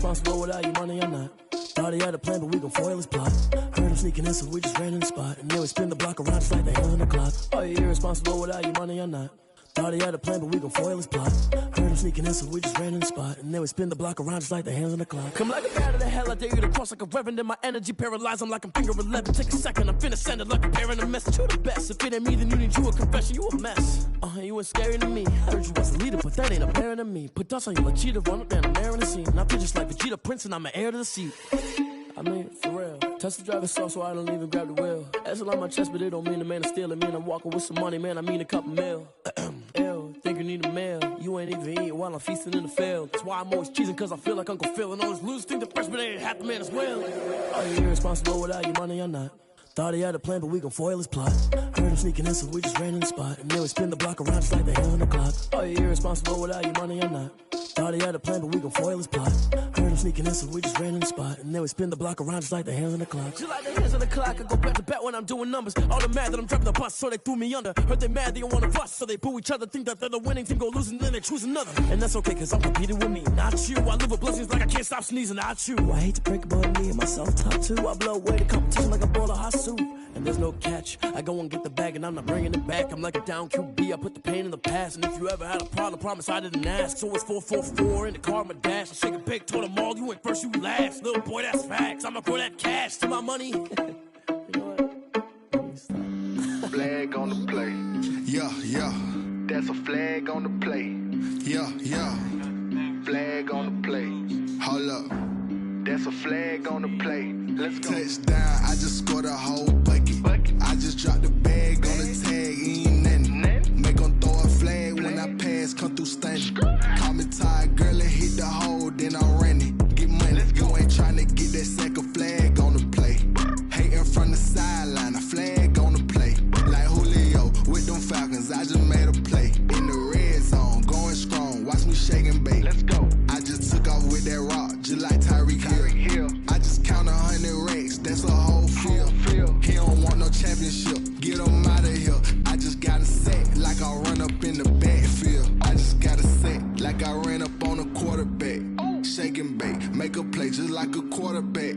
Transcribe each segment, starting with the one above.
irresponsible without your money or not. Thought he had a plan, but we gon' foil his plot. Heard him sneaking in, so we just ran in the spot. And then we spin the block around just like the hands on the clock. Are you irresponsible without your money or not? Thought he had a plan, but we gon' foil his plot. Heard him sneaking in, so we just ran in the spot. And then we spin the block around just like the hands on the clock. Come like a bat of the hell, I dare you to cross like a reverend. In my energy paralyzed, I'm like I'm finger 11. Take a second, I'm finna send it like a parent a message. You the best, if it ain't me, then you need you a confession. You a mess, you ain't scary to me. Heard you was a leader, but that ain't apparent to me. Put dust on you like cheetah, run up down the air in the scene. Now I just like Vegeta Prince, and I'm an heir to the seat. I mean, for real. Touch the driver's sauce so I don't even grab the wheel. That's on my chest, but it don't mean the man is stealing. Man, I'm walking with some money, man, I mean a couple mil. Ew, think you need a meal. You ain't even eating while I'm feasting in the field. That's why I'm always cheesing, cause I feel like Uncle Phil. And all those losers think the freshman ain't half the man as well. Are you irresponsible without your money or not? Thought he had a plan, but we gon' foil his plot. Heard him sneaking in, so we just ran in the spot. And then we spin the block around just like the hands on the clock. Are you irresponsible without your money or not? Thought he had a plan, but we gon' foil his plot. Heard him sneaking in, so we just ran in the spot. And then we spin the block around just like the hands on the clock. Just like the hands on the clock, I go back to back when I'm doing numbers. All the mad that I'm driving the bus, so they threw me under. Heard they mad, they don't wanna bust, so they boo each other. Think that they're the winning team, go losing, then they choose another. And that's okay, cause I'm competing with me, not you. I live with blessings like I can't stop sneezing, not you. I hate to break it, but me and myself top two. I blow away the competition like a bowl of hot soup. And there's no catch, I go and get the bag and I'm not bringing it back. I'm like a down QB, I put the pain in the past. And if you ever had a problem, promise I didn't ask. So it's 444 in the car, my dash. I shake a big, told them all, you ain't first, you last. Little boy, that's facts, I'ma throw that cash to my money. You know what? Flag on the play. Yeah, yeah. That's a flag on the play. Yeah, yeah. Flag on the play. Hold up. That's a flag on the play. Let's go. Touchdown, I just scored a whole bucket. I just dropped the bag on the tag, ain't nothing. Make 'em throw a flag when I pass, come through stunning. Call me tired, girl, and hit the hole, then I'm running. Get money, you ain't tryna get that second flag on the play. Hating from the sideline, a flag on the play. Like Julio with them Falcons, I just made a play. In the red zone, going strong, watch me shake and bake. Let's go. I just took off with that rock, just like Tyreek Hill. I just count 100 racks, that's a whole field. He don't want no championship, get him out of here. I just got a set, like I run up in the backfield. I just got a set, like I ran up on a quarterback. Shake and bake, make a play just like a quarterback.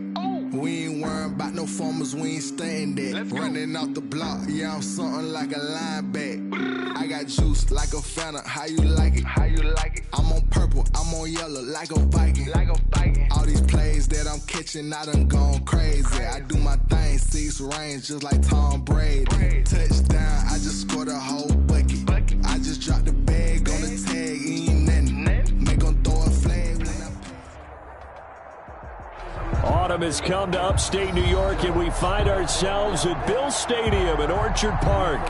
We ain't worrying about no formers, we ain't staying there. Running off the block, yeah, I'm something like a linebacker. I got juice like a Fanta, how you like it? How you like it? I'm on purple, I'm on yellow, like a Viking. Like a Viking. All these plays that I'm catching, I done gone crazy. I do my thing, 6 range, just like Tom Brady. Touchdown, I just scored a whole bucket. I just dropped the bag on the tag, ain't nothing. Make 'em throw a flag when I... Autumn has come to upstate New York, and we find ourselves at Bills Stadium in Orchard Park.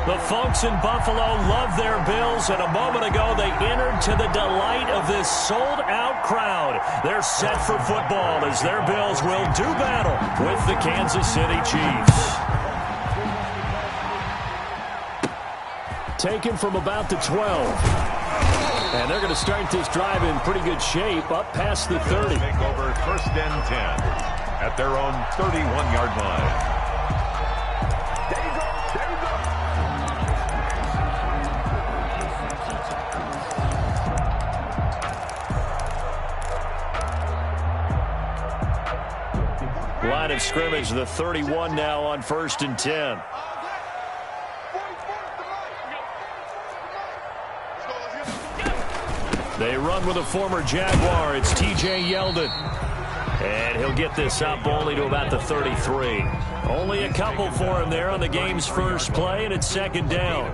The folks in Buffalo love their Bills, and a moment ago they entered to the delight of this sold-out crowd. They're set for football as their Bills will do battle with the Kansas City Chiefs. Taken from about the 12. And they're going to start this drive in pretty good shape, up past the 30. Take over 1st and 10 at their own 31-yard line. There you go. Line of scrimmage, the 31 now on 1st and 10. They run with a former Jaguar. It's T.J. Yeldon. And he'll get this up only to about the 33. Only a couple for him there on the game's first play, and it's 2nd down.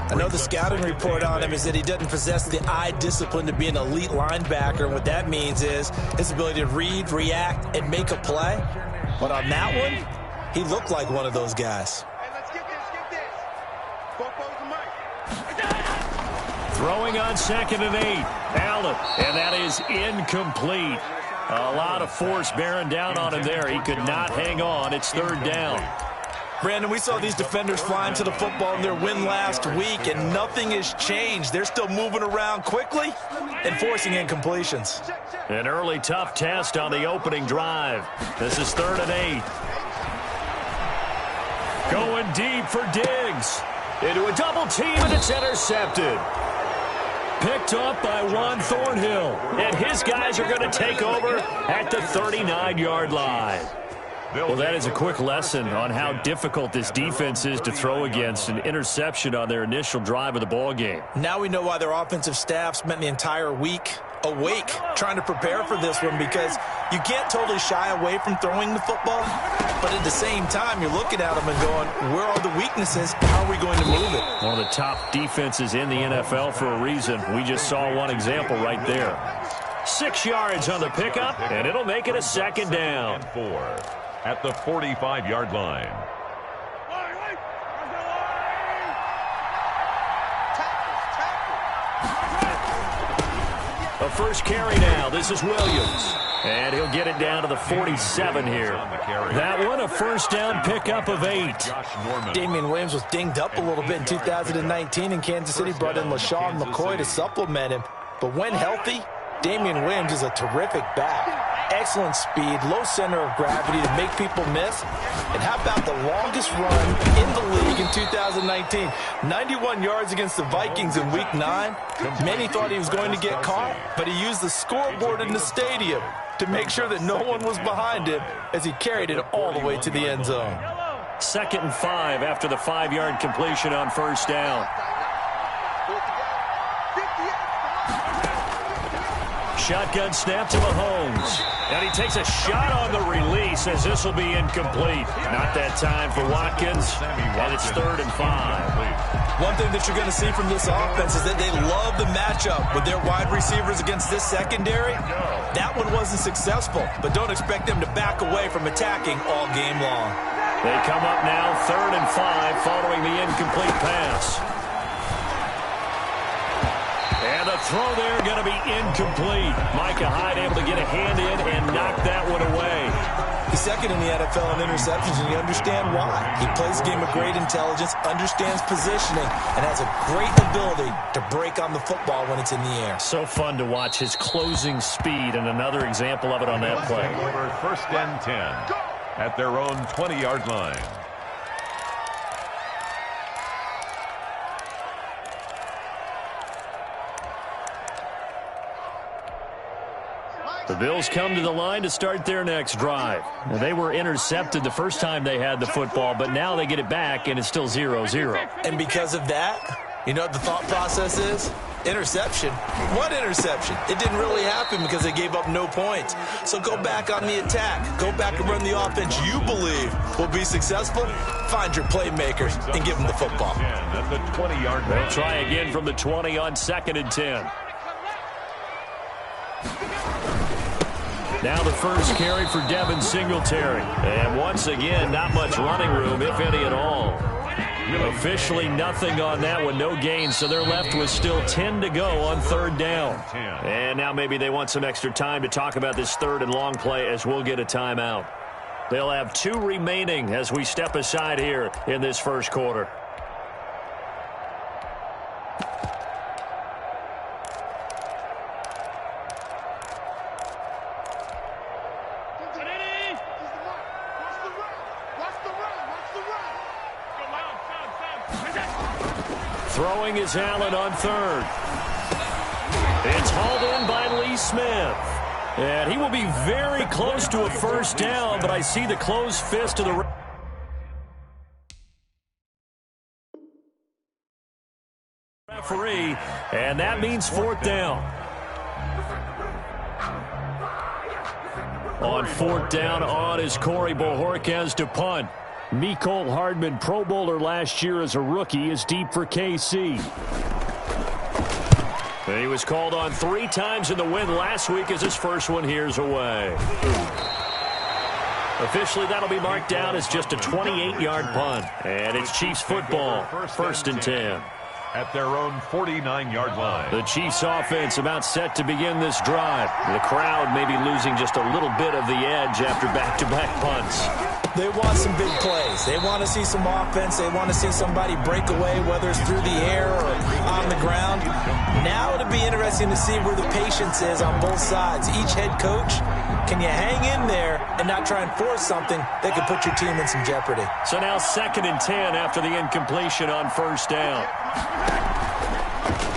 I know the scouting report on him is that he doesn't possess the eye discipline to be an elite linebacker. And what that means is his ability to read, react, and make a play. But on that one, he looked like one of those guys. Throwing on 2nd and 8. Allen, and that is incomplete. A lot of force bearing down on him there. He could not hang on. It's 3rd down. Brandon, we saw these defenders flying to the football in their win last week, and nothing has changed. They're still moving around quickly and forcing incompletions. An early tough test on the opening drive. This is 3rd and 8. Going deep for Diggs. Into a double team, and it's intercepted. Picked off by Juan Thornhill. And his guys are going to take over at the 39-yard line. Well, that is a quick lesson on how difficult this defense is to throw against. An interception on their initial drive of the ball game. Now we know why their offensive staff spent the entire week awake trying to prepare for this one, because you can't totally shy away from throwing the football, but at the same time you're looking at them and going, where are the weaknesses? How are we going to move it? One of the top defenses in the NFL for a reason. We just saw one example right there. 6 yards on the pickup, and it'll make it a second down. 4 at the 45-yard line. A first carry now. This is Williams. And he'll get it down to the 47 here. That one, a first down pickup of 8. Damian Williams was dinged up a little bit in 2019, and Kansas City brought in LaShawn McCoy to supplement him. But when healthy, Damian Williams is a terrific back. Excellent speed, low center of gravity to make people miss. And how about the longest run in the league in 2019? 91 yards against the Vikings in Week 9. Many thought he was going to get caught, but he used the scoreboard in the stadium to make sure that no one was behind him as he carried it all the way to the end zone. 2nd and 5 after the 5-yard completion on first down. Shotgun snap to Mahomes. And he takes a shot on the release as this will be incomplete. Not that time for Watkins, and it's 3rd and 5. One thing that you're going to see from this offense is that they love the matchup with their wide receivers against this secondary. That one wasn't successful, but don't expect them to back away from attacking all game long. They come up now 3rd and 5 following the incomplete pass. And the throw there going to be incomplete. Micah Hyde able to get a hand in and knock that one away. He's second in the NFL in interceptions, and you understand why. He plays a game of great intelligence, understands positioning, and has a great ability to break on the football when it's in the air. So fun to watch his closing speed, and another example of it on that play. Over 1st and 10 at their own 20-yard line. The Bills come to the line to start their next drive. Now, they were intercepted the first time they had the football, but now they get it back, and it's still 0-0. And because of that, you know what the thought process is? Interception. What interception? It didn't really happen because they gave up no points. So go back on the attack. Go back and run the offense you believe will be successful. Find your playmakers and give them the football. At the 20-yard line. They'll try again from the 20 on 2nd and 10. Now the first carry for Devin Singletary. And once again, not much running room, if any at all. Officially nothing on that one, no gain, so they're left with still 10 to go on 3rd down. And now maybe they want some extra time to talk about this 3rd and long play as we'll get a timeout. They'll have 2 remaining as we step aside here in this first quarter. Throwing is Allen on 3rd. It's hauled in by Lee Smith. And he will be very close to a first down, but I see the closed fist of the referee, and that means 4th down. On 4th down, on is Corey Bojorquez to punt. Mecole Hardman, Pro Bowler last year as a rookie, is deep for KC. And he was called on 3 times in the win last week as his first one here's away. Officially, that'll be marked down as just a 28-yard punt. And it's Chiefs football, 1st and 10. At their own 49-yard line. The Chiefs offense about set to begin this drive. The crowd may be losing just a little bit of the edge after back-to-back punts. They want some big plays. They want to see some offense. They want to see somebody break away, whether it's through the air or on the ground. Now it'll be interesting to see where the patience is on both sides. Each head coach, can you hang in there and not try and force something that could put your team in some jeopardy? So now 2nd and 10 after the incompletion on 1st down.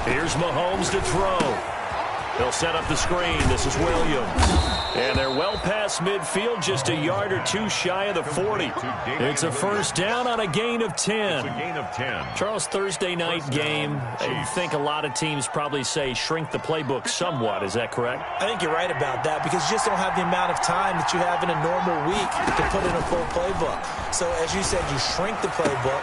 Here's Mahomes to throw. They'll set up the screen. This is Williams. And they're well past midfield, just a yard or two shy of the 40. It's a first down on a gain of 10. Charles, Thursday night game, I think a lot of teams probably say shrink the playbook somewhat. Is that correct? I think you're right about that because you just don't have the amount of time that you have in a normal week to put in a full playbook. So, as you said, you shrink the playbook.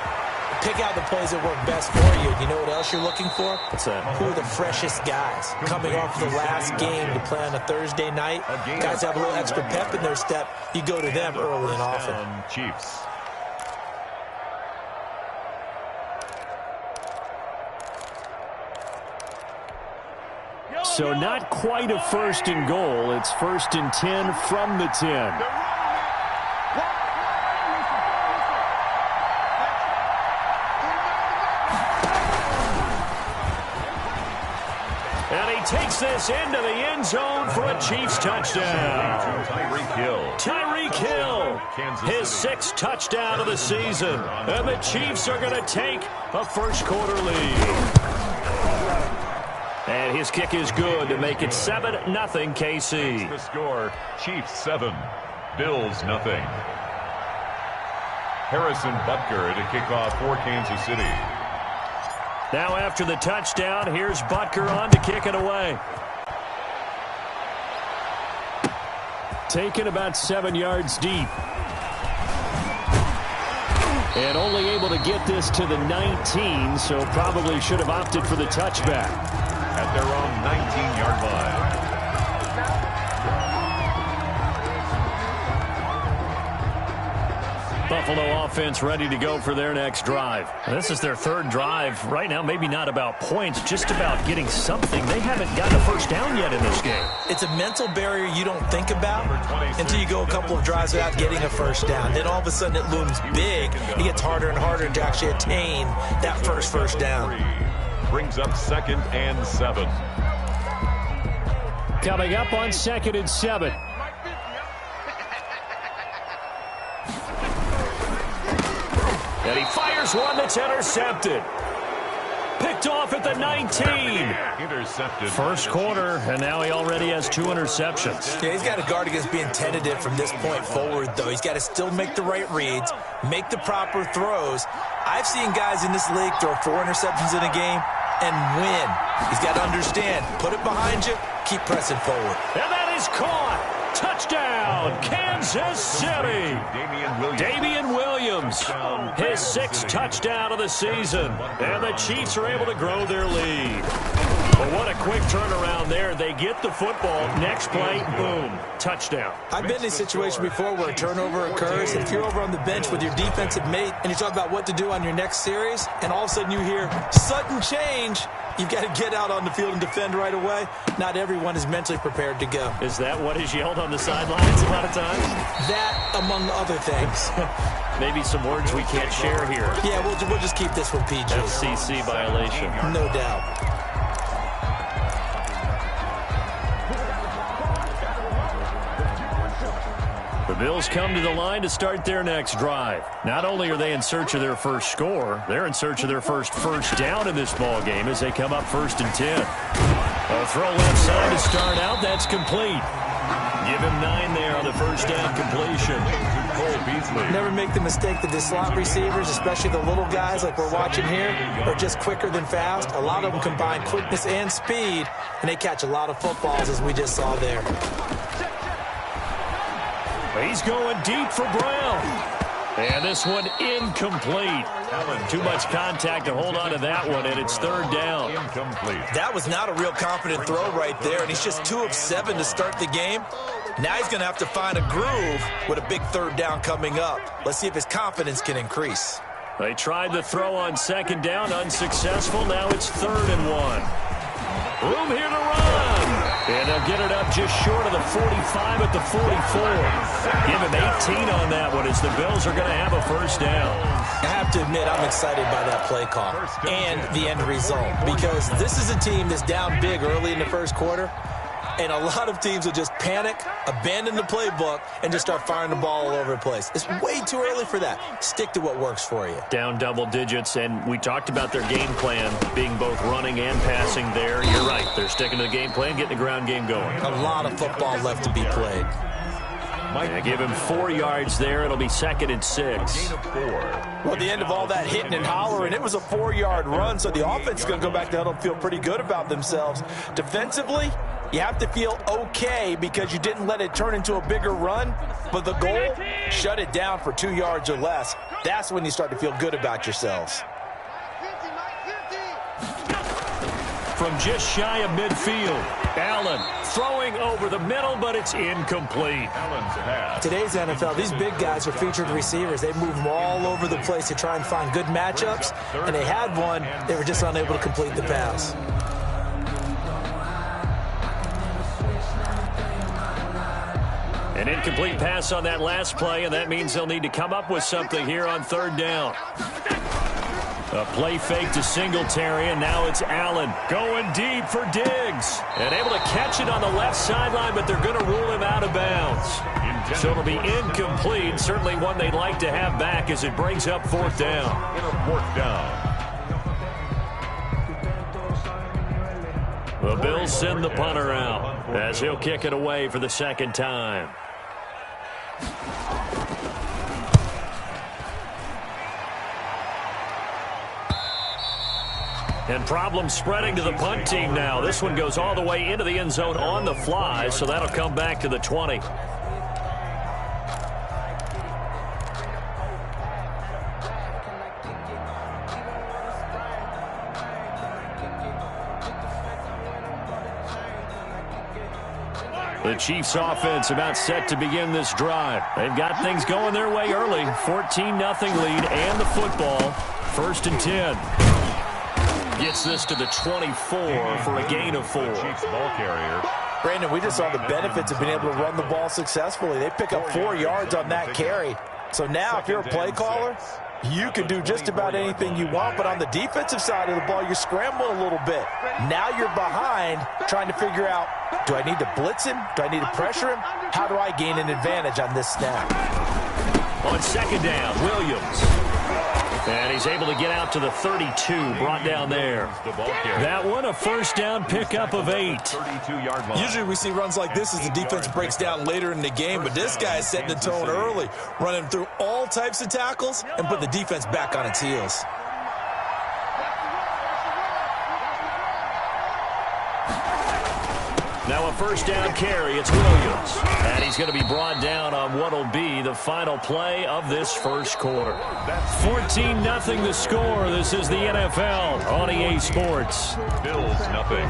Pick out the plays that work best for you. You know what else you're looking for? What's that? Who are the freshest guys coming off the last game to play on a Thursday night? Guys have a little extra pep in their step. You go to them early and often. Chiefs. So not quite a first and goal. It's first and 10 from the 10. And he takes this into the end zone for a Chiefs touchdown. Tyreek Hill, his 6th touchdown of the season. And the Chiefs are going to take a first-quarter lead. And his kick is good to make it 7-0 KC. The score, Chiefs 7, Bills 0. Harrison Butker to kick off for Kansas City. Now after the touchdown, here's Butker on to kick it away. Taken about 7 yards deep. And only able to get this to the 19, so probably should have opted for the touchback. At their own 19-yard line. Buffalo offense ready to go for their next drive. This is their 3rd drive. Right now, maybe not about points, just about getting something. They haven't gotten a first down yet in this game. It's a mental barrier you don't think about until you go a couple of drives without getting a first down. Then all of a sudden it looms big. It gets harder and harder to actually attain that first down. Brings up 2nd and 7. Coming up on 2nd and 7. And he fires one that's intercepted. Picked off at the 19. Intercepted. First quarter, and now he already has 2 interceptions. Yeah, he's got to guard against being tentative from this point forward, though. He's got to still make the right reads, make the proper throws. I've seen guys in this league throw 4 interceptions in a game and win. He's got to understand, put it behind you, keep pressing forward. And that is caught. Touchdown, Kansas City. Damian Williams, his 6th touchdown of the season. And the Chiefs are able to grow their lead. But what a quick turnaround there. They get the football. Next play, boom, touchdown. I've been in a situation before where a turnover occurs, and if you're over on the bench with your defensive mate and you talk about what to do on your next series, and all of a sudden you hear sudden change, you've got to get out on the field and defend right away. Not everyone is mentally prepared to go. Is that what is yelled on the sidelines a lot of times? That, among other things. Maybe some words we can't share here. Yeah, we'll just keep this one PG. FCC violation. No doubt. The Bills come to the line to start their next drive. Not only are they in search of their first score, they're in search of their first down in this ball game as they come up 1st and 10. A throw left side to start out. That's complete. Give him 9 there on the first down completion. Never make the mistake that the slot receivers, especially the little guys like we're watching here, are just quicker than fast. A lot of them combine quickness and speed, and they catch a lot of footballs as we just saw there. He's going deep for Brown. And this one incomplete. Too much contact to hold on to that one, and it's 3rd down. Incomplete. That was not a real confident throw right there, and he's just 2 of 7 to start the game. Now he's going to have to find a groove with a big 3rd down coming up. Let's see if his confidence can increase. They tried the throw on 2nd down, unsuccessful. Now it's 3rd and 1. Room here to run. And they'll get it up just short of the 45 at the 44. Give him 18 on that one as the Bills are going to have a first down. I have to admit, I'm excited by that play call and the end result because this is a team that's down big early in the first quarter. And a lot of teams will just panic, abandon the playbook, and just start firing the ball all over the place. It's way too early for that. Stick to what works for you. Down double digits, and we talked about their game plan being both running and passing there. You're right. They're sticking to the game plan, getting the ground game going. A lot of football left to be played. Yeah, give him 4 yards there. It'll be 2nd and 6. Well, at the end of all that hitting and hollering, it was a 4-yard run, so the offense is going to go back to huddle and feel pretty good about themselves. Defensively, you have to feel okay because you didn't let it turn into a bigger run, but the goal, shut it down for 2 yards or less. That's when you start to feel good about yourselves. From just shy of midfield, Allen throwing over the middle, but it's incomplete. Today's NFL, these big guys are featured receivers. They move them all over the place to try and find good matchups, and they had one. They were just unable to complete the pass. An incomplete pass on that last play, and that means they'll need to come up with something here on 3rd down. A play fake to Singletary, and now it's Allen going deep for Diggs. And able to catch it on the left sideline, but they're going to rule him out of bounds. So it'll be incomplete. Certainly one they'd like to have back as it brings up 4th down. 4th down. The Bills send the punter out as he'll kick it away for the 2nd time. And problems spreading to the punt team now. This one goes all the way into the end zone on the fly, so that'll come back to the 20. The Chiefs offense about set to begin this drive. They've got things going their way early. 14-0 lead and the football. 1st and 10. Gets this to the 24 for a gain of 4. Chiefs ball carrier. Brandon, we just saw the benefits of being able to run the ball successfully. They pick up 4 yards on that carry. So now if you're a play caller, you can do just about anything you want, but on the defensive side of the ball, you're scrambling a little bit. Now you're behind trying to figure out, do I need to blitz him? Do I need to pressure him? How do I gain an advantage on this snap? On 2nd down, Williams. And he's able to get out to the 32, brought down there. That one, a 1st down pickup of 8. Usually we see runs like this as the defense breaks down later in the game, but this guy is setting the tone early, running through all types of tackles and put the defense back on its heels. Now a 1st down carry, it's Williams. And he's going to be brought down on what will be the final play of this 1st quarter. 14-0 the score. This is the NFL on EA Sports. Bills nothing.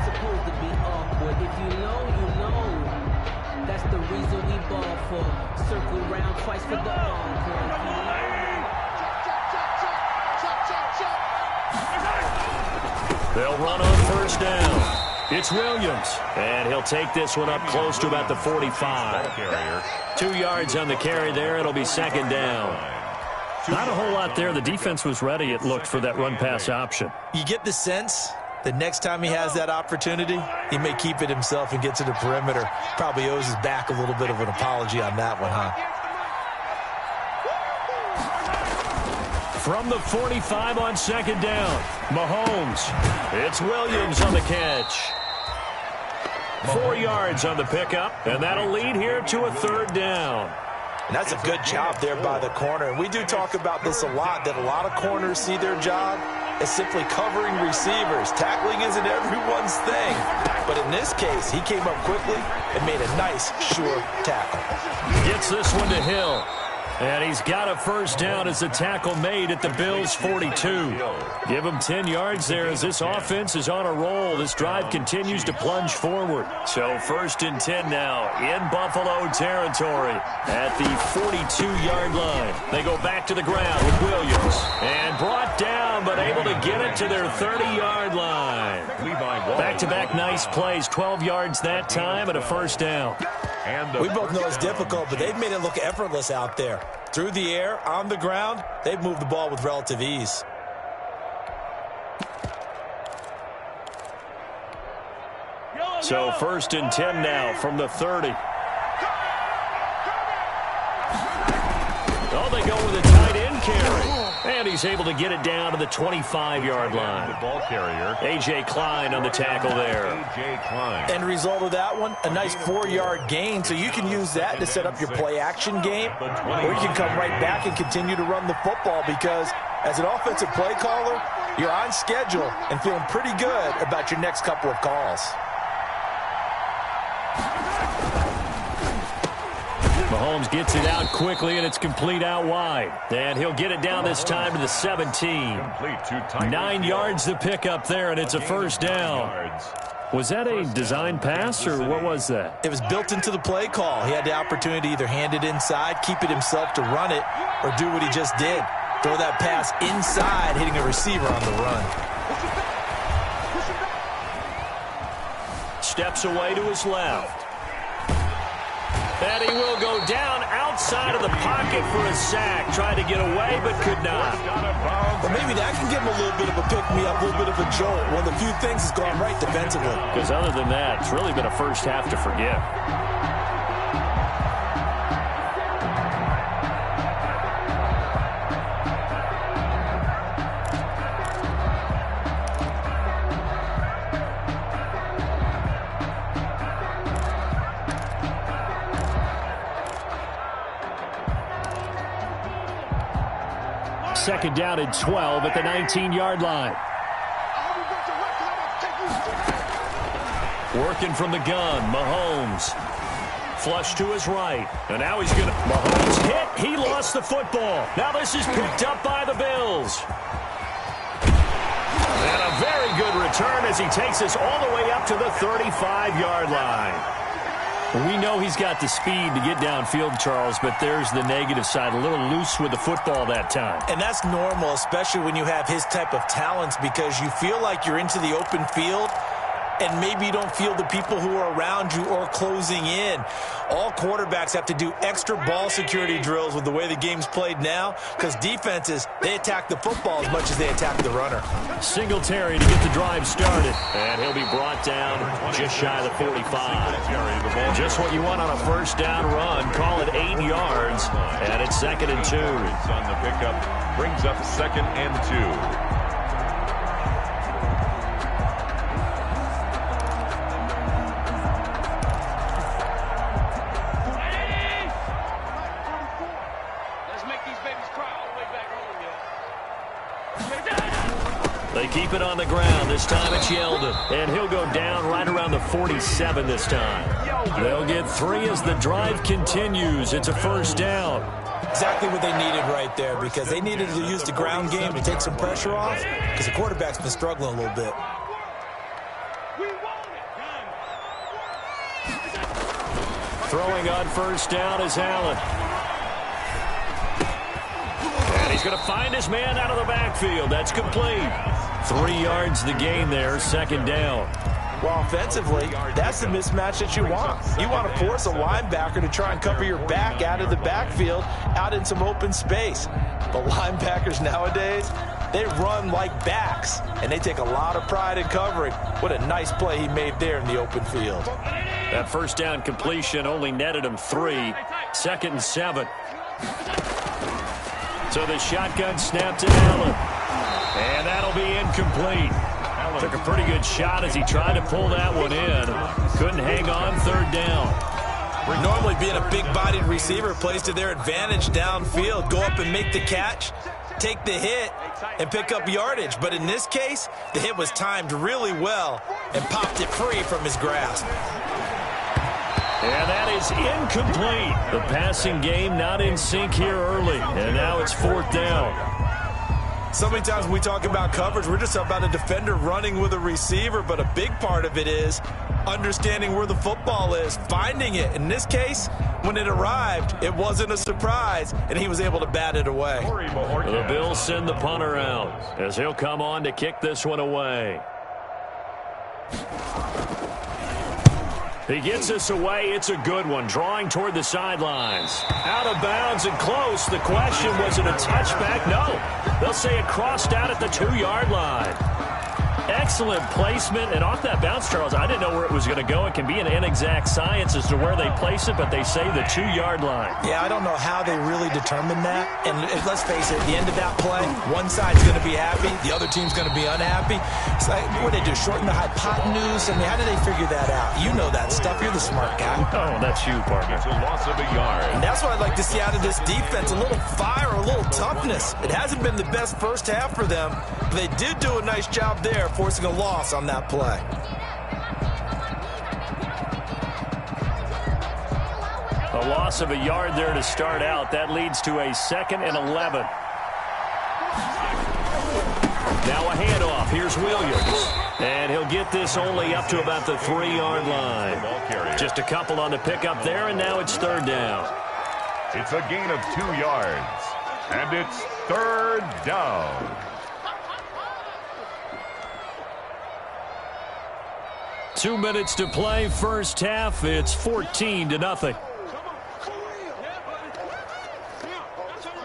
That's the reason we ball for. Circle round twice for the They'll run on 1st down. It's Williams, and he'll take this one up close to about the 45. 2 yards on the carry there. It'll be 2nd down. Not a whole lot there. The defense was ready, it looked, for that run-pass option. You get the sense that next time he has that opportunity, he may keep it himself and get to the perimeter. Probably owes his back a little bit of an apology on that one, huh? From the 45 on 2nd down, Mahomes. It's Williams on the catch. 4 yards on the pickup, and that'll lead here to a 3rd down. And that's a good job there by the corner. And we do talk about this a lot, that a lot of corners see their job as simply covering receivers. Tackling isn't everyone's thing. But in this case, he came up quickly and made a nice, sure tackle. Gets this one to Hill. And he's got a 1st down as the tackle made at the Bills' 42. Give him 10 yards there as this offense is on a roll. This drive continues to plunge forward. So 1st and 10 now in Buffalo territory at the 42-yard line. They go back to the ground with Williams. And brought down, but able to get it to their 30-yard line. Back-to-back nice plays. 12 yards that time and a 1st down. We both know it's difficult, but they've made it look effortless out there. Through the air, on the ground, they've moved the ball with relative ease. So 1st and 10 now from the 30. Oh, they go with a tight end carry. And he's able to get it down to the 25-yard line. The ball carrier. A.J. Klein on the tackle there. A.J. Klein. End result of that one, a nice 4-yard gain. So you can use that to set up your play-action game. Or you can come right back and continue to run the football because as an offensive play caller, you're on schedule and feeling pretty good about your next couple of calls. Mahomes gets it out quickly, and it's complete out wide. And he'll get it down this time to the 17. 9 yards to pick up there, and it's a first down. Was that a design pass, or what was that? It was built into the play call. He had the opportunity to either hand it inside, keep it himself to run it, or do what he just did. Throw that pass inside, hitting a receiver on the run. Steps away to his left. And he will go down outside of the pocket for a sack. Tried to get away, but could not. Well, maybe that can give him a little bit of a pick-me-up, a little bit of a jolt. One of the few things has gone right defensively. Because other than that, it's really been a first half to forget. Second down and 12 at the 19-yard line. Working from the gun, Mahomes. Flush to his right. And now he's going to... Mahomes hit. He lost the football. Now this is picked up by the Bills. And a very good return as he takes us all the way up to the 35-yard line. We know he's got the speed to get downfield, Charles, but there's the negative side. A little loose with the football that time. And that's normal, especially when you have his type of talents, because you feel like you're into the open field and maybe you don't feel the people who are around you or closing in. All quarterbacks have to do extra ball security drills with the way the game's played now, because defenses, they attack the football as much as they attack the runner. Singletary to get the drive started. And he'll be brought down just shy of the 45. Just what you want on a first down run. Call it 8 yards. And it's 2nd and 2. On the pickup, brings up 2nd and 2. They keep it on the ground. This time it's Yeldon. And he'll go down right around the 47 this time. They'll get 3 as the drive continues. It's a first down. Exactly what they needed right there, because they needed to use the ground game to take some pressure off, because the quarterback's been struggling a little bit. Throwing on first down is Allen. And he's going to find his man out of the backfield. That's complete. 3 yards the gain there, 2nd down. Well, offensively, that's the mismatch that you want. You want to force a linebacker to try and cover your back out of the backfield, out in some open space. But linebackers nowadays, they run like backs, and they take a lot of pride in covering. What a nice play he made there in the open field. That first down completion only netted him 3. 2nd and 7. So the shotgun snap to Allen. And that'll be incomplete. Took a pretty good shot as he tried to pull that one in. Couldn't hang on, 3rd down. Normally being a big-bodied receiver plays to their advantage downfield. Go up and make the catch, take the hit, and pick up yardage. But in this case, the hit was timed really well and popped it free from his grasp. And that is incomplete. The passing game not in sync here early. And now it's 4th down. So many times when we talk about coverage, we're just about a defender running with a receiver, but a big part of it is understanding where the football is, finding it. In this case, when it arrived, it wasn't a surprise, and he was able to bat it away. The Bills send the punter out as he'll come on to kick this one away. He gets this away. It's a good one. Drawing toward the sidelines. Out of bounds and close. The question, was it a touchback? No. They'll say it crossed out at the 2-yard line. excellent placement. And off that bounce, Charles, I didn't know where it was going to go. It can be an inexact science as to where they place it, but they say the 2-yard line. Yeah, I don't know how they really determined that. And let's face it, at the end of that play, one side's going to be happy, the other team's going to be unhappy. It's like, what do they do, shorten the hypotenuse? I mean, how do they figure that out? You know that stuff. You're the smart guy. Oh, that's you, partner. It's a loss of a yard. And that's what I'd like to see out of this defense, a little fire, a little toughness. It hasn't been the best first half for them, but they did do a nice job there, forcing a loss on that play. A loss of a yard there to start out. That leads to a 2nd and 11. Now a handoff. Here's Williams. And he'll get this only up to about the 3-yard line. Just a couple on the pickup there, and now it's 3rd down. It's a gain of 2 yards. And it's 3rd down. Two minutes to play, first half. It's 14-0.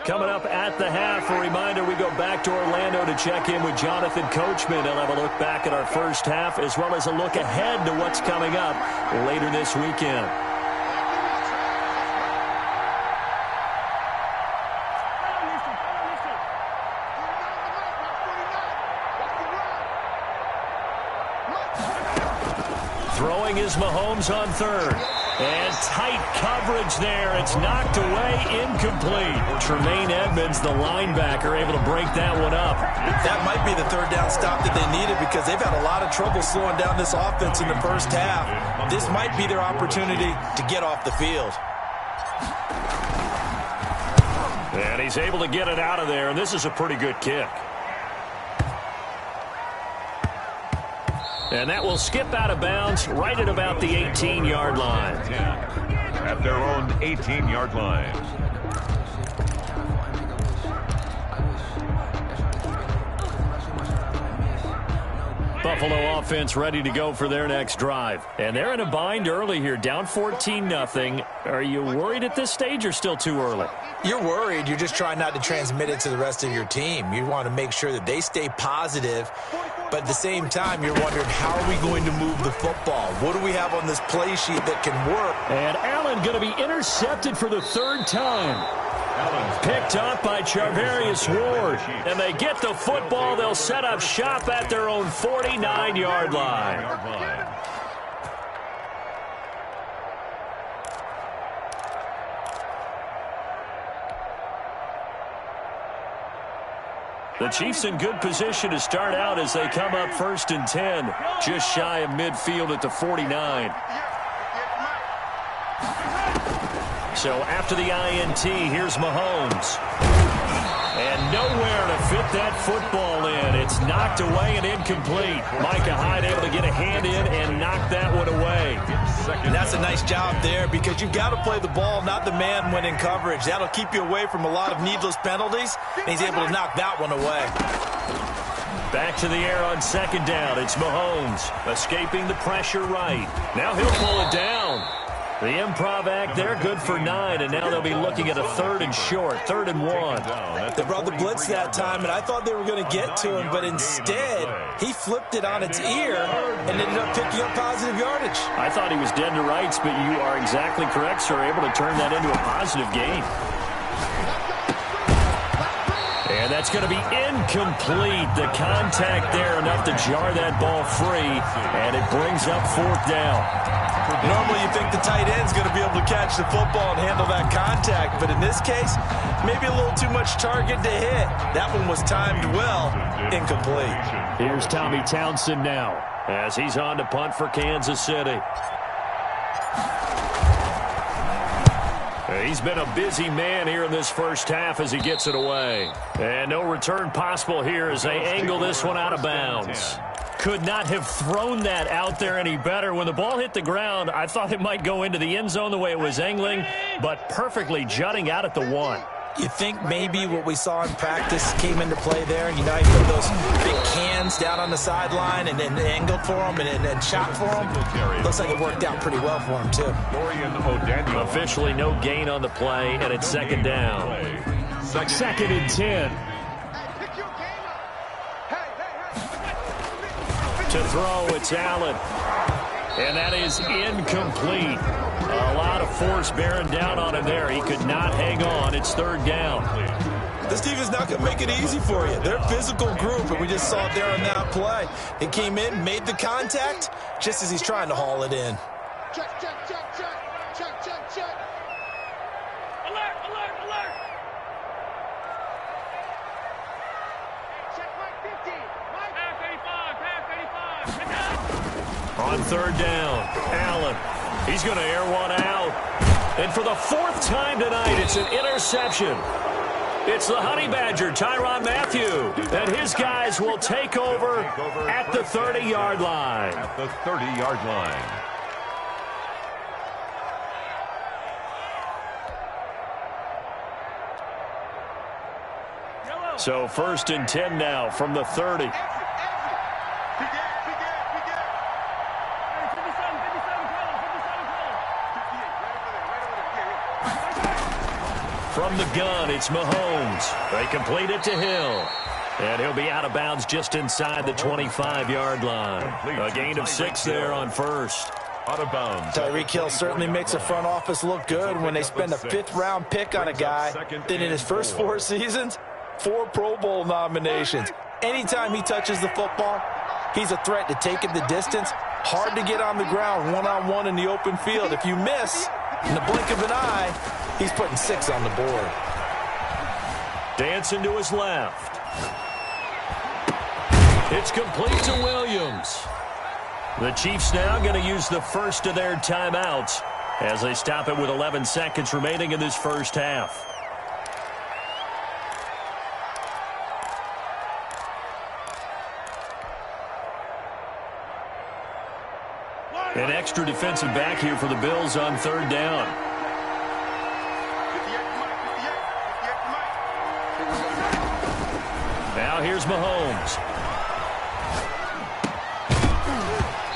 Coming up at the half, a reminder, we go back to Orlando to check in with Jonathan Coachman. He'll have a look back at our first half as well as a look ahead to what's coming up later this weekend. Throwing is Mahomes on 3rd. And tight coverage there. It's knocked away, incomplete. Tremaine Edmonds, the linebacker, able to break that one up. That might be the 3rd down stop that they needed because they've had a lot of trouble slowing down this offense in the first half. This might be their opportunity to get off the field. And he's able to get it out of there, and this is a pretty good kick. And that will skip out of bounds right at about the 18-yard line. At their own 18-yard line. Buffalo offense ready to go for their next drive. And they're in a bind early here, down 14-0. Are you worried at this stage or still too early? You're worried. You're just trying not to transmit it to the rest of your team. You want to make sure that they stay positive. But at the same time, you're wondering, how are we going to move the football? What do we have on this play sheet that can work? And Allen going to be intercepted for the 3rd time. Picked up by Charvarius Ward. And they get the football. They'll set up shop at their own 49-yard line. The Chiefs in good position to start out as they come up 1st and 10, just shy of midfield at the 49. So after the INT, here's Mahomes. And nowhere to fit that football in. It's knocked away and incomplete. Micah Hyde able to get a hand in and knock that one away. And that's a nice job there because you've got to play the ball, not the man when in coverage. That'll keep you away from a lot of needless penalties, and he's able to knock that one away. Back to the air on 2nd down. It's Mahomes escaping the pressure right. Now he'll pull it down. The improv act there, good for 9, and now they'll be looking at a 3rd and short, 3rd and 1. They brought the blitz that time, and I thought they were going to get to him, but instead, he flipped it on its ear and ended up picking up positive yardage. I thought he was dead to rights, but you are exactly correct, sir, able to turn that into a positive gain. And that's going to be incomplete. The contact there enough to jar that ball free, and it brings up 4th down. Normally you think the tight end's going to be able to catch the football and handle that contact, but in this case, maybe a little too much target to hit. That one was timed well, incomplete. Here's Tommy Townsend now as he's on to punt for Kansas City. He's been a busy man here in this first half as he gets it away. And no return possible here as they angle this one out of bounds. Could not have thrown that out there any better. When the ball hit the ground, I thought it might go into the end zone the way it was angling, but perfectly jutting out at the 1. You think maybe what we saw in practice came into play there? You know, he put those big cans down on the sideline and then angled for him and shot for him. Looks like it worked out pretty well for him, too. Officially no gain on the play, and it's 2nd down. 2nd and 10. To throw, it's Allen. And that is incomplete. A lot of force bearing down on him there. He could not hang on. It's third down. This defense not going to make it easy for you. They're a physical group, and we just saw it there on that play. He came in, made the contact, just as he's trying to haul it in. Check, check, check, check, check, check, check. Alert, alert, alert. Check Mike 50. Mike. Pass 35, pass 35. On third down, Allen. He's going to air one out. And for the fourth time tonight, it's an interception. It's the Honey Badger, Tyrann Mathieu, and his guys will take over at the 30-yard line. At the 30-yard line. So first and 10 now from the 30. From the gun, it's Mahomes. They complete it to Hill. And he'll be out of bounds just inside the 25-yard line. A gain of 6 there on first. Out of bounds. Tyreek Hill certainly makes the front office look good when they spend a 5th-round pick on a guy. Then in his first 4 seasons, 4 Pro Bowl nominations. Anytime he touches the football, he's a threat to take it the distance. Hard to get on the ground one-on-one in the open field. If you miss, in the blink of an eye, he's putting 6 on the board. Dancing to his left. It's complete to Williams. The Chiefs now going to use the first of their timeouts as they stop it with 11 seconds remaining in this first half. An extra defensive back here for the Bills on third down. Now here's Mahomes.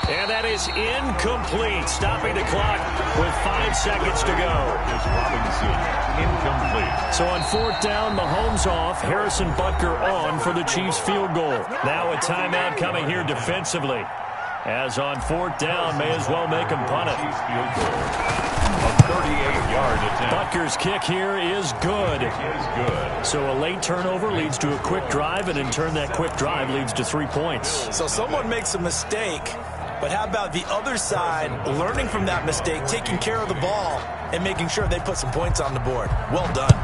And that is incomplete, stopping the clock with 5 seconds to go. Is Robinson incomplete. So on fourth down, Mahomes off, Harrison Butker on for the Chiefs field goal. Now a timeout coming here defensively. As on fourth down, may as well make him punt it. Chiefs field goal. A 38-yard attempt. Butker's kick here is good. Is good. So a late turnover leads to a quick drive, and in turn that quick drive leads to 3 points. So someone makes a mistake, but how about the other side learning from that mistake, taking care of the ball, and making sure they put some points on the board? Well done.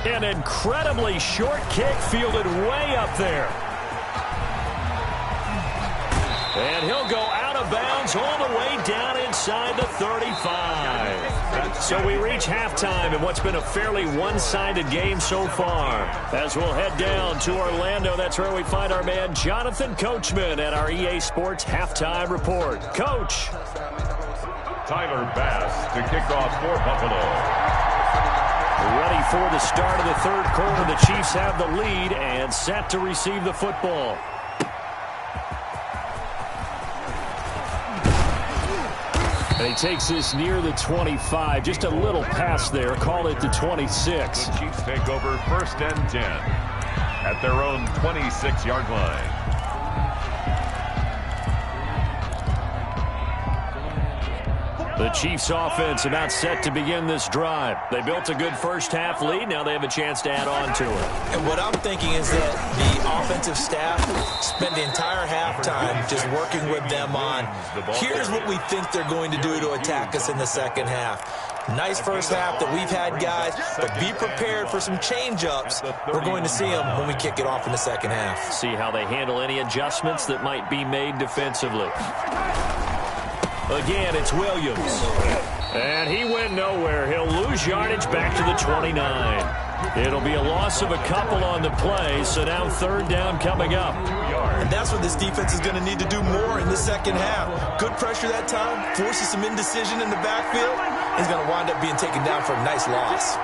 An incredibly short kick fielded way up there. And he'll go out of bounds all the way down inside the 35. So we reach halftime in what's been a fairly one-sided game so far. As we'll head down to Orlando, that's where we find our man Jonathan Coachman at our EA Sports Halftime Report. Coach. Tyler Bass to kick off for Buffalo. Ready for the start of the third quarter. The Chiefs have the lead and set to receive the football. And he takes this near the 25. Just a little pass there. Call it the 26. The Chiefs take over first and 10 at their own 26-yard line. The Chiefs offense about set to begin this drive. They built a good first half lead. Now they have a chance to add on to it. And what I'm thinking is that the offensive staff spent the entire halftime just working with them on, here's what we think they're going to do to attack us in the second half. Nice first half that we've had, guys, but be prepared for some change-ups. We're going to see them when we kick it off in the second half. See how they handle any adjustments that might be made defensively. Again, it's Williams. And he went nowhere. He'll lose yardage back to the 29. It'll be a loss of a couple on the play, so now third down coming up. And that's what this defense is going to need to do more in the second half. Good pressure that time, forces some indecision in the backfield. He's going to wind up being taken down for a nice loss.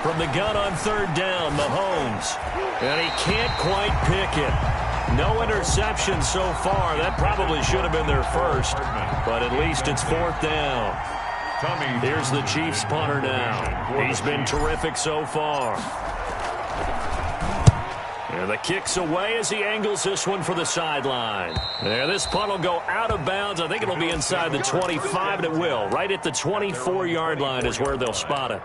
From the gun on third down, Mahomes. And he can't quite pick it. No interception so far. That probably should have been their first, but at least it's fourth down. Here's the Chiefs punter now. He's been terrific so far. And the kick's away as he angles this one for the sideline. And this punt will go out of bounds. I think it'll be inside the 25, and it will. Right at the 24-yard line is where they'll spot it.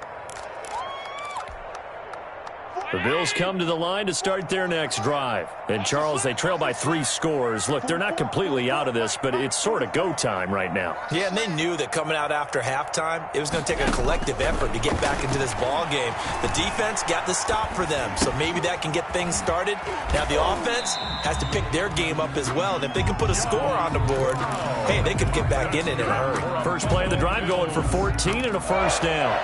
The Bills come to the line to start their next drive. And, Charles, they trail by 3 scores. Look, they're not completely out of this, but it's sort of go time right now. Yeah, and they knew that coming out after halftime, it was going to take a collective effort to get back into this ball game. The defense got the stop for them, so maybe that can get things started. Now the offense has to pick their game up as well, and if they can put a score on the board, hey, they could get back in it in a hurry. First play of the drive going for 14 and a first down.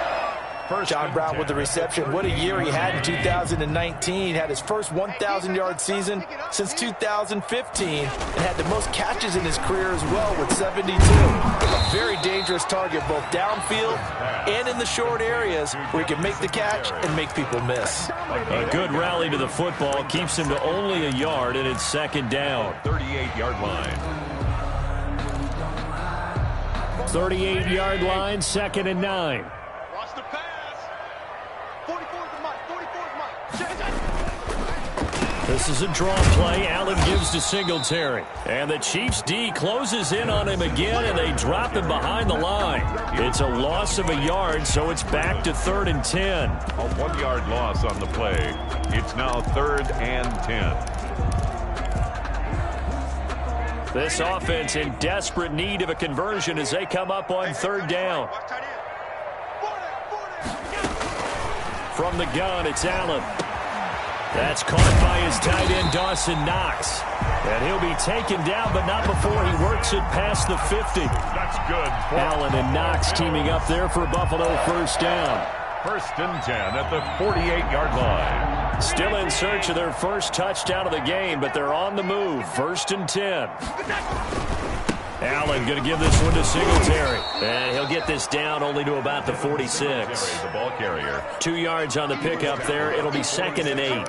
John Brown with the reception. What a year he had in 2019. Had his first 1,000-yard season since 2015 and had the most catches in his career as well with 72. A very dangerous target both downfield and in the short areas where he can make the catch and make people miss. A good rally to the football keeps him to only a yard, and it's second down. 38-yard line. 38-yard line, 2nd and 9. This is a draw play. Allen gives to Singletary. And the Chiefs D closes in on him again, and they drop him behind the line. It's a loss of a yard, so it's back to 3rd and 10. A 1-yard loss on the play. It's now 3rd and 10. This offense in desperate need of a conversion as they come up on 3rd down. From the gun, it's Allen. That's caught by his tight end, Dawson Knox. And he'll be taken down, but not before he works it past the 50. That's good. Allen and Knox teaming up there for Buffalo first down. 1st and 10 at the 48-yard line. Still in search of their first touchdown of the game, but they're on the move. 1st and 10. Allen going to give this one to Singletary. And he'll get this down only to about the 46. The ball carrier. 2 yards on the pickup there. It'll be 2nd and 8.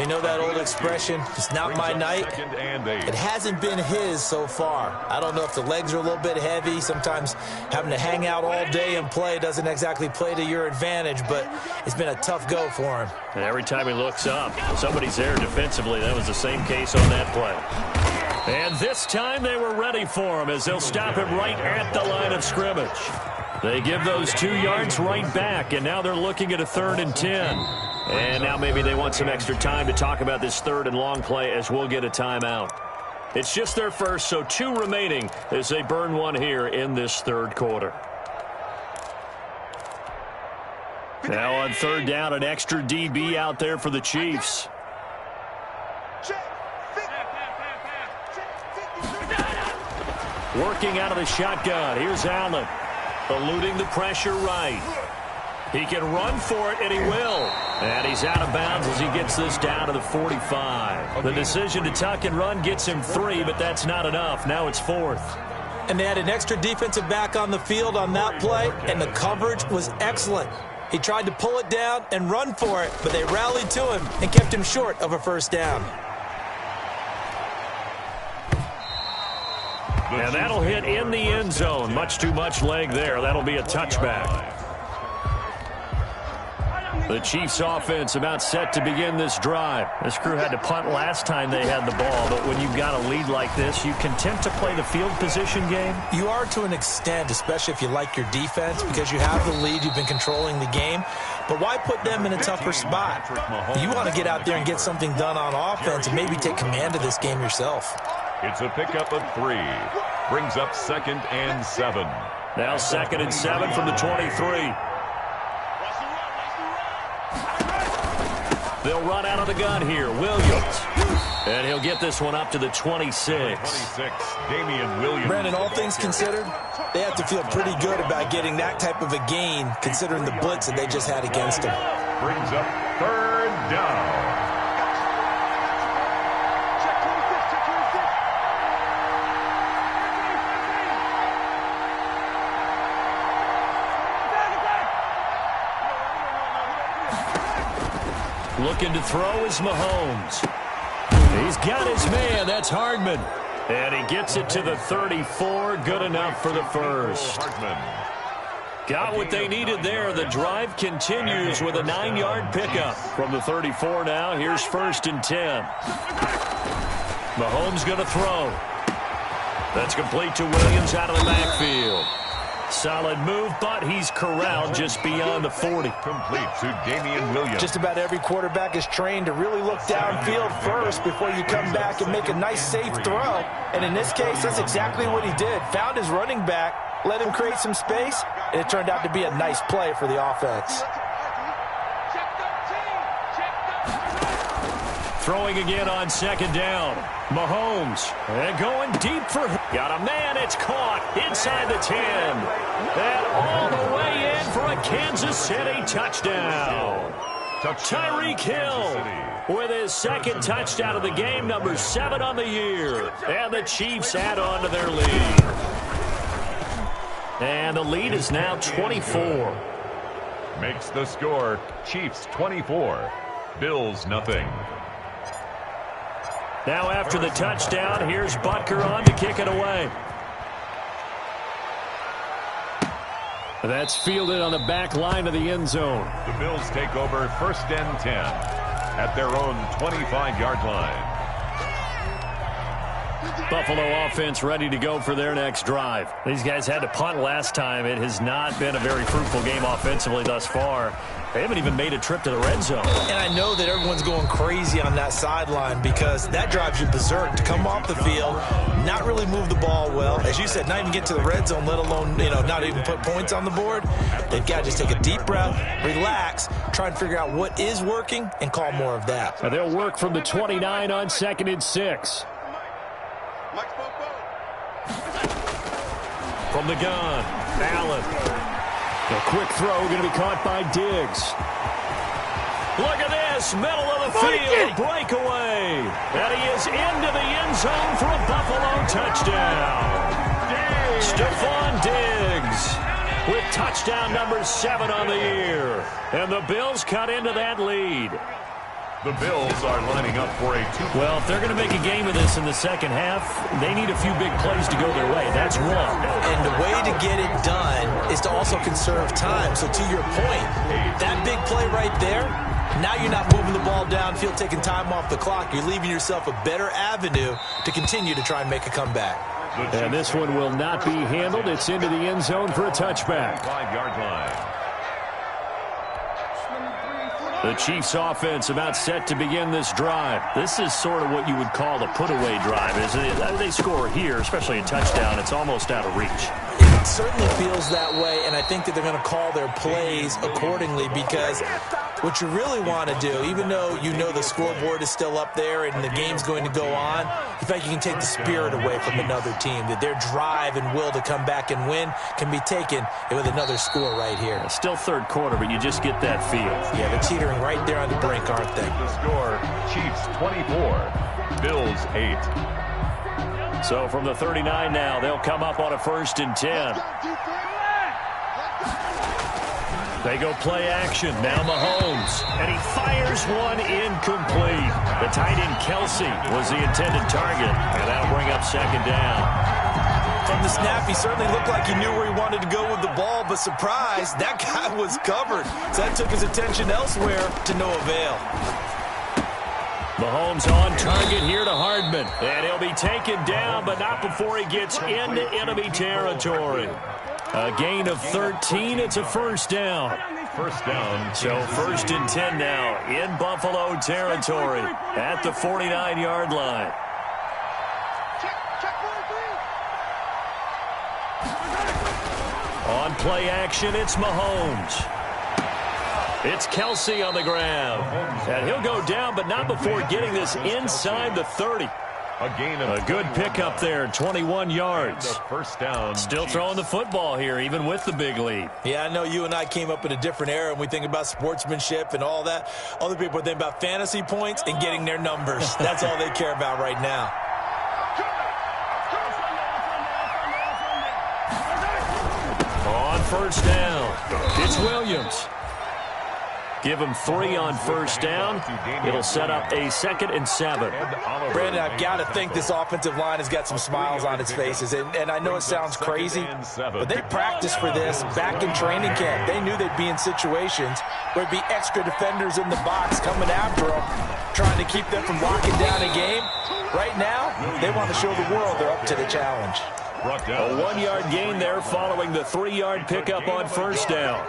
You know that old expression, it's not my night. It hasn't been his so far. I don't know if the legs are a little bit heavy. Sometimes having to hang out all day and play doesn't exactly play to your advantage, but it's been a tough go for him. And every time he looks up, somebody's there defensively. That was the same case on that play. And this time they were ready for him as they'll stop him right at the line of scrimmage. They give those 2 yards right back, and now they're looking at a 3rd and 10. And now maybe they want some extra time to talk about this 3rd and long play as we'll get a timeout. It's just their first, so 2 remaining as they burn one here in this 3rd quarter. Now on 3rd down, an extra DB out there for the Chiefs. Working out of the shotgun. Here's Allen. Eluding the pressure right. He can run for it, and he will. And he's out of bounds as he gets this down to the 45. The decision to tuck and run gets him 3, but that's not enough. Now it's 4th. And they had an extra defensive back on the field on that play, and the coverage was excellent. He tried to pull it down and run for it, but they rallied to him and kept him short of a first down. And that'll hit in the end zone. Much too much leg there. That'll be a touchback. The Chiefs offense about set to begin this drive. This crew had to punt last time they had the ball, but when you've got a lead like this, you content to play the field position game? You are to an extent, especially if you like your defense, because you have the lead, you've been controlling the game. But why put them in a tougher spot? You want to get out there and get something done on offense and maybe take command of this game yourself. It's a pickup of 3. Brings up 2nd and 7. Now 2nd and 7 from the 23. They'll run out of the gun here. Williams. And he'll get this one up to the 26. 26, Damian Williams. Brandon, all things considered, they have to feel pretty good about getting that type of a gain, considering the blitz that they just had against them. Brings up 3rd down. Looking to throw is Mahomes. He's got his man. That's Hardman. And he gets it to the 34. Good enough for the first. Got what they needed there. The drive continues with a 9-yard pickup. From the 34 now, here's 1st and 10. Mahomes going to throw. That's complete to Williams out of the backfield. Solid move, but he's corralled just beyond the 40. Complete to Damian Williams. Just about every quarterback is trained to really look downfield first before you come back and make a nice, safe throw. And in this case, that's exactly what he did. Found his running back, let him create some space, and it turned out to be a nice play for the offense. Throwing again on 2nd down. Mahomes and going deep for... Got a man, it's caught inside the 10. And all the way in for a Kansas City touchdown. Tyreek Hill with his 2nd touchdown of the game, number 7 on the year. And the Chiefs add on to their lead. And the lead is now 24. Makes the score Chiefs 24, Bills nothing. Now after the touchdown, here's Butker on to kick it away. That's fielded on the back line of the end zone. The Bills take over 1st and 10 at their own 25-yard line. Buffalo offense ready to go for their next drive. These guys had to punt last time. It has not been a very fruitful game offensively thus far. They haven't even made a trip to the red zone. And I know that everyone's going crazy on that sideline because that drives you berserk to come off the field, not really move the ball well. As you said, not even get to the red zone, let alone, not even put points on the board. They've got to just take a deep breath, relax, try and figure out what is working, and call more of that. Now they'll work from the 29 on 2nd and 6. From the gun, Allen. A quick throw going to be caught by Diggs. Look at this, middle of the field, breakaway. And he is into the end zone for a Buffalo touchdown. Stephon Diggs with touchdown number 7 on the year. And the Bills cut into that lead. The Bills are lining up for a 2. Well, if they're going to make a game of this in the second half, they need a few big plays to go their way. That's one. And the way to get it done is to also conserve time. So to your point, that big play right there, now you're not moving the ball downfield, taking time off the clock. You're leaving yourself a better avenue to continue to try and make a comeback. And this one will not be handled. It's into the end zone for a touchback. 5-yard line. The Chiefs offense about set to begin this drive. This is sort of what you would call a put-away drive, isn't it? They score here, especially a touchdown. It's almost out of reach. It certainly feels that way, and I think that they're going to call their plays accordingly because what you really want to do, even though you know the scoreboard is still up there and the game's going to go on, in fact, you can take the spirit away from another team, that their drive and will to come back and win can be taken with another score right here. It's still third quarter, but you just get that feel. Yeah, they're teetering right there on the brink, aren't they? The score, Chiefs 24, Bills 8. So from the 39 now, they'll come up on a 1st and 10. They go play action. Now Mahomes. And he fires one incomplete. The tight end Kelsey was the intended target. And that'll bring up 2nd down. From the snap, he certainly looked like he knew where he wanted to go with the ball, but surprise, that guy was covered. So that took his attention elsewhere to no avail. Mahomes on target here to Hardman. And he'll be taken down, but not before he gets into enemy territory. A gain of 13. It's a 1st down. 1st down. So 1st and 10 now in Buffalo territory at the 49-yard line. On play action, it's Mahomes. It's Kelsey on the ground. And he'll go down, but not before getting this inside the 30. A good pickup there, 21 yards. 1st down. Still throwing the football here, even with the big lead. Yeah, I know you and I came up in a different era, and we think about sportsmanship and all that. Other people think about fantasy points and getting their numbers. That's all they care about right now. On 1st down, it's Williams. Give him 3 on first down. It'll set up a 2nd and 7. Brandon, I've got to think this offensive line has got some smiles on its faces. And I know it sounds crazy, but they practiced for this back in training camp. They knew they'd be in situations where there'd be extra defenders in the box coming after them, trying to keep them from locking down a game. Right now, they want to show the world they're up to the challenge. A 1-yard gain there following the 3-yard pickup on first down.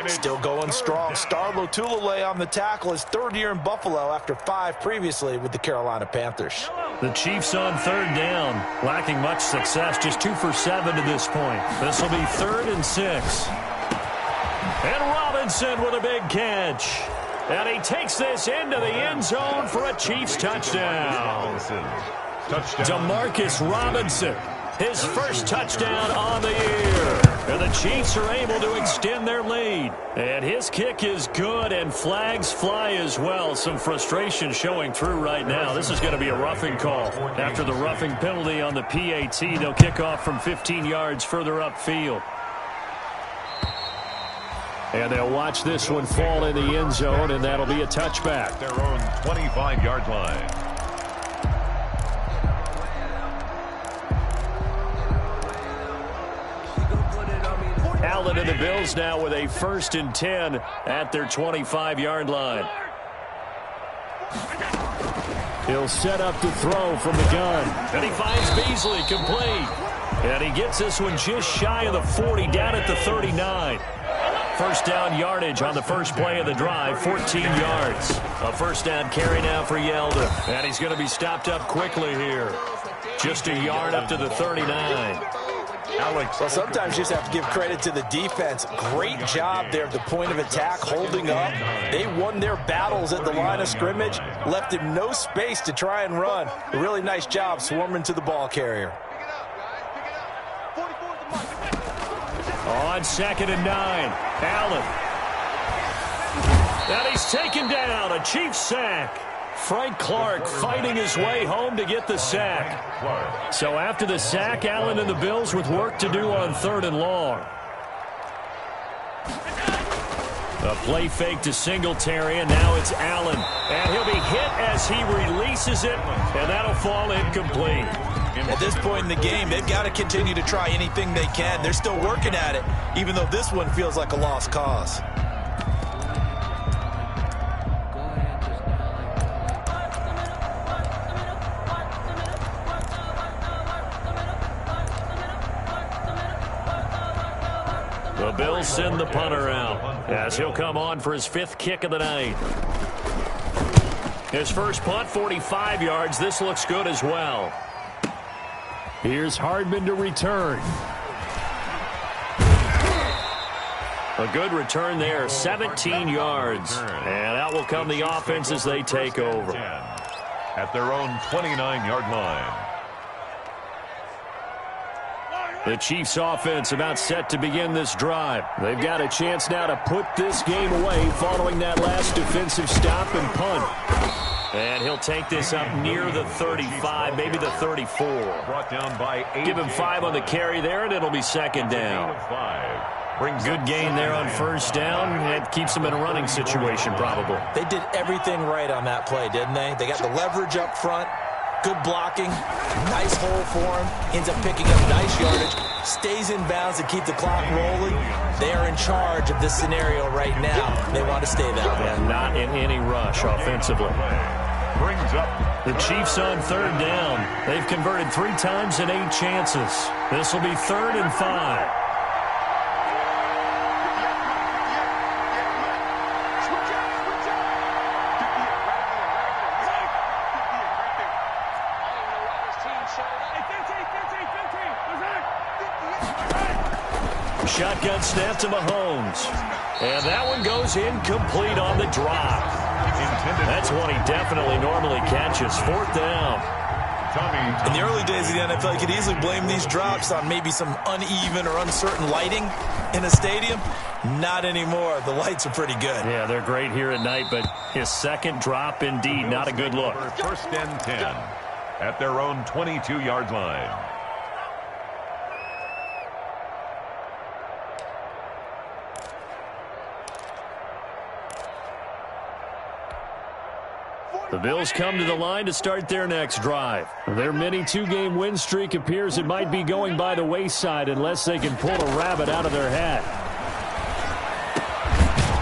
Still going strong. Star Lotulelei on the tackle, his 3rd year in Buffalo after 5 previously with the Carolina Panthers. The Chiefs on 3rd down, lacking much success, just 2 for 7 to this point. This will be 3rd and 6. And Robinson with a big catch. And he takes this into the end zone for a Chiefs touchdown. Demarcus Robinson, his first touchdown on the year. And the Chiefs are able to extend their lead. And his kick is good, and flags fly as well. Some frustration showing through right now. This is going to be a roughing call. After the roughing penalty on the PAT, they'll kick off from 15 yards further upfield. And they'll watch this one fall in the end zone, and that'll be a touchback. Their own 25-yard line. Allen and the Bills now with a 1st and 10 at their 25-yard line. He'll set up to throw from the gun. And he finds Beasley complete. And he gets this one just shy of the 40, down at the 39. First down yardage on the first play of the drive, 14 yards. A first down carry now for Yeldon. And he's going to be stopped up quickly here. Just a yard up to the 39. Well, sometimes you just have to give credit to the defense. Great job there at the point of attack, holding up. They won their battles at the line of scrimmage, left him no space to try and run. A really nice job swarming to the ball carrier. On 2nd and 9, Allen. And he's taken down, a Chiefs sack. Frank Clark fighting his way home to get the sack. So after the sack, Allen and the Bills with work to do on 3rd and long. A play fake to Singletary, and now it's Allen. And he'll be hit as he releases it, and that'll fall incomplete. At this point in the game, they've got to continue to try anything they can. They're still working at it, even though this one feels like a lost cause. The Bills send the punter out as he'll come on for his 5th kick of the night. His first punt, 45 yards. This looks good as well. Here's Hardman to return. A good return there, 17 yards. And out will come the offense as they take over. At their own 29-yard line. The Chiefs offense about set to begin this drive. They've got a chance now to put this game away following that last defensive stop and punt. And he'll take this up near the 35, maybe the 34. Brought down by 8. Give him 5 on the carry there, and it'll be 2nd down. Good gain there on first down. It keeps them in a running situation, probably. They did everything right on that play, didn't they? They got the leverage up front. Good blocking, nice hole for him, ends up picking up nice yardage, stays in bounds to keep the clock rolling. They are in charge of this scenario right now. They want to stay that way. And not in any rush offensively. Brings up the Chiefs on 3rd down. They've converted 3 times in 8 chances. This will be 3rd and 5. Shotgun snap to Mahomes. And that one goes incomplete on the drop. That's one he definitely normally catches. 4th down. In the early days of the NFL, you could easily blame these drops on maybe some uneven or uncertain lighting in a stadium. Not anymore. The lights are pretty good. Yeah, they're great here at night, but his 2nd drop, indeed, not a good look. 1st and 10 at their own 22-yard line. The Bills come to the line to start their next drive. Their mini two-game win streak appears it might be going by the wayside unless they can pull a rabbit out of their hat.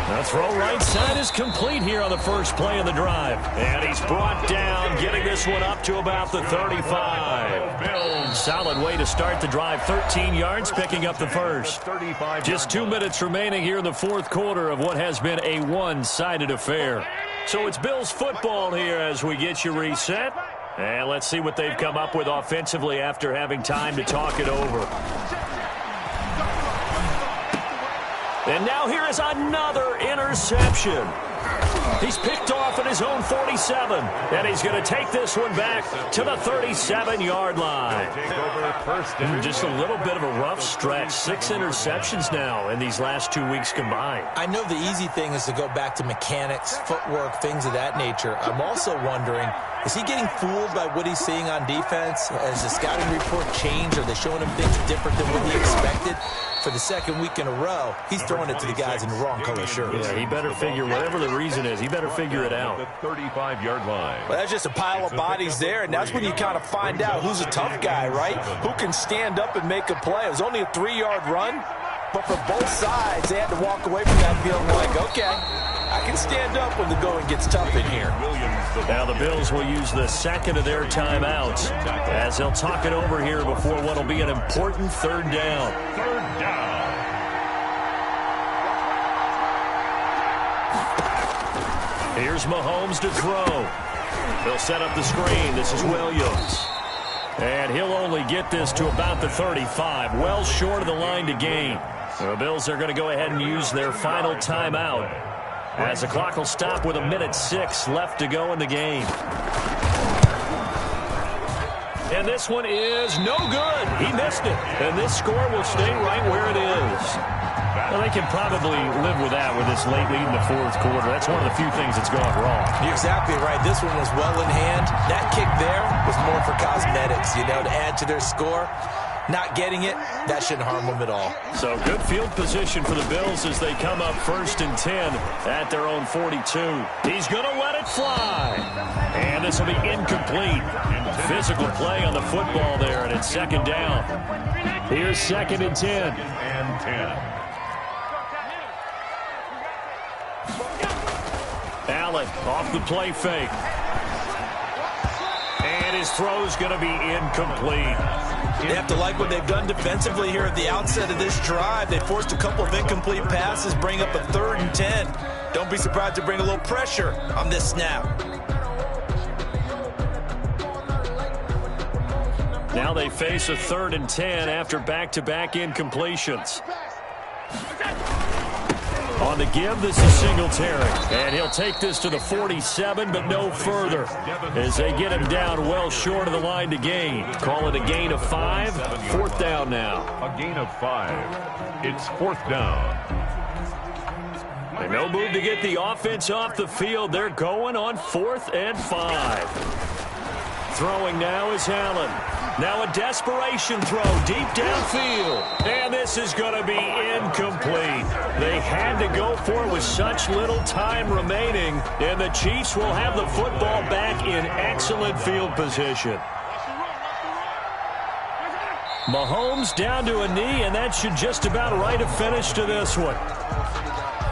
The throw right side is complete here on the first play of the drive. And he's brought down, getting this one up to about the 35. Solid way to start the drive. 13 yards, picking up the first. Just 2 minutes remaining here in the fourth quarter of what has been a one-sided affair. So it's Bills football here as we get you reset. And let's see what they've come up with offensively after having time to talk it over. And now here is another interception. He's picked off at his own 47, and he's going to take this one back to the 37-yard line. Just a little bit of a rough stretch. 6 interceptions now in these last 2 weeks combined. I know the easy thing is to go back to mechanics, footwork, things of that nature. I'm also wondering, is he getting fooled by what he's seeing on defense? Has the scouting report changed? Are they showing him things different than what he expected? For the second week in a row, he's throwing it to the guys in the wrong color shirts. Yeah, he better figure, whatever the reason is, he better figure it out. The 35-yard line. Well, that's just a pile of bodies there, and that's when you kind of find out who's a tough guy, right? Who can stand up and make a play. It was only a 3-yard run, but for both sides, they had to walk away from that feeling like, okay, I can stand up when the going gets tough in here. Now the Bills will use the second of their timeouts as they'll talk it over here before what will be an important third down. Third down. Here's Mahomes to throw. They'll set up the screen. This is Williams. And he'll only get this to about the 35, well short of the line to gain. The Bills are going to go ahead and use their final timeout as the clock will stop with 1:06 left to go in the game. And this one is no good. He missed it. And this score will stay right where it is. Well, they can probably live with that with this late lead in the fourth quarter. That's one of the few things that's gone wrong. You're exactly right. This one was well in hand. That kick there was more for cosmetics, you know, to add to their score. Not getting it, that shouldn't harm them at all. So good field position for the Bills as they come up 1st and 10 at their own 42. He's going to let it fly. And this will be incomplete. Physical play on the football there, and it's second down. Here's 2nd and 10. And 10. Allen off the play fake. And his throw's going to be incomplete. They have to like what they've done defensively here at the outset of this drive. They forced a couple of incomplete passes, bring up a 3rd and 10. Don't be surprised to bring a little pressure on this snap. Now they face a 3rd and 10 after back-to-back incompletions. On the give, this is Singletary. And he'll take this to the 47, but no further, as they get him down well short of the line to gain. Call it a gain of 5. 4th down now. A gain of 5. It's 4th down. And no move to get the offense off the field. They're going on 4th and 5. Throwing now is Allen. Now a desperation throw deep downfield. And this is going to be incomplete. They had to go for it with such little time remaining. And the Chiefs will have the football back in excellent field position. Mahomes down to a knee, and that should just about write a finish to this one.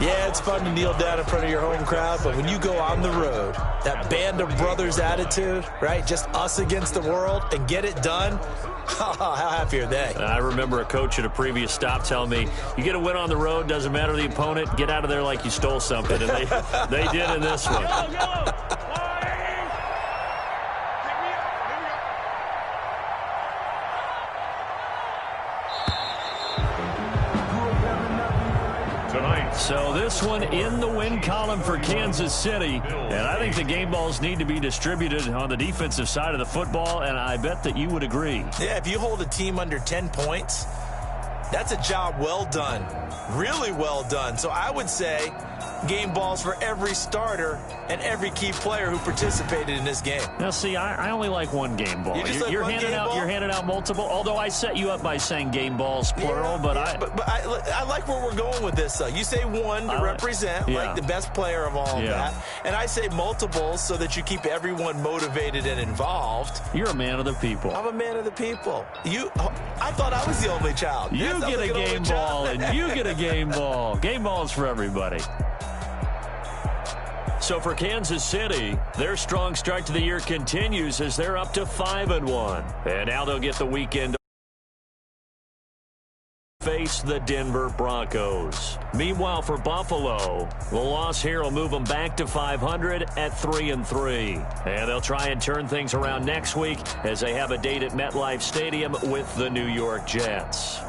Yeah, it's fun to kneel down in front of your home crowd, but when you go on the road, that band of brothers attitude, right, just us against the world, and get it done, how happy are they? I remember a coach at a previous stop telling me, you get a win on the road, doesn't matter the opponent, get out of there like you stole something, and they did in this one. So this one in the win column for Kansas City. And I think the game balls need to be distributed on the defensive side of the football, and I bet that you would agree. Yeah, if you hold a team under 10 points, that's a job well done. Really well done. So I would say game balls for every starter and every key player who participated in this game. Now, see, I only like one game ball. You're handing out multiple. Although I set you up by saying game balls plural, but I like where we're going with this. Though you say one to represent like the best player of all of that, and I say multiples so that you keep everyone motivated and involved. You're a man of the people. I'm a man of the people. I thought I was the only child. You get a game ball, and you get a game ball. Game balls for everybody. So for Kansas City, their strong start to the year continues as they're up to 5-1. And now they'll get the weekend to face the Denver Broncos. Meanwhile, for Buffalo, the loss here will move them back to 500 at 3-3. And they'll try and turn things around next week as they have a date at MetLife Stadium with the New York Jets.